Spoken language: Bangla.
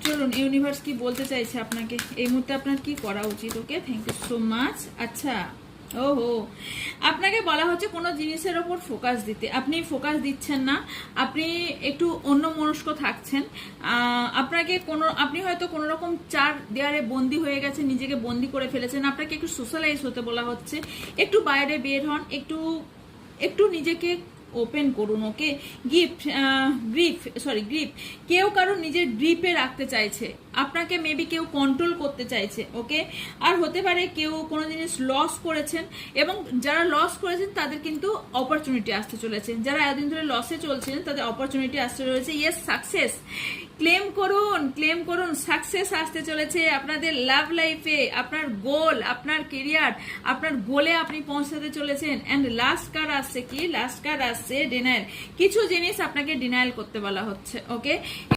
চলুন ইউনিভার্স কি বলতে চাইছে আপনাকে এই মুহূর্তে, আপনার কি করা উচিত। ওকে, থ্যাংক ইউ সো মাচ। আচ্ছা, ওহো, আপনাকে বলা হচ্ছে কোনো জিনিসের ওপর ফোকাস দিতে, আপনি ফোকাস দিচ্ছেন না, আপনি একটু অন্যমনস্ক থাকছেন। আপনি হয়তো কোনো রকম চার দেয়ালে বন্দি হয়ে গেছেন, নিজেকে বন্দি করে ফেলেছেন। আপনাকে একটু সোশ্যালাইজ হতে বলা হচ্ছে, একটু বাইরে বের হন, একটু নিজেকে ওপেন করুন। ওকে, গ্রিপ কেউ কারো নিজের গ্রিপে রাখতে চাইছে, আপনাকে মেবি কেউ কন্ট্রোল করতে চাইছে। ওকে, আর হতে পারে কেউ কোনো জিনিস লস করেছেন, এবং যারা লস করেছেন তাদের কিন্তু অপরচুনিটি আসতে চলেছে। যারা এতদিন ধরে লসে চলছিলেন তাদের অপরচুনিটি আসতে চলেছে। ইয়েস, সাকসেস ক্লেম করুন, সাকসেস আসতে চলেছে আপনাদের লাভ লাইফে। আপনার গোল, আপনার কেরিয়ার, আপনার গোলে আপনি পৌঁছাতে চলেছেন। এন্ড লাস্ট কার্ড আসছে কি? লাস্ট কার্ড আসছে ডিনায়াল। কিছু জিনিস আপনাকে ডিনায়াল করতে বলা হচ্ছে। ওকে,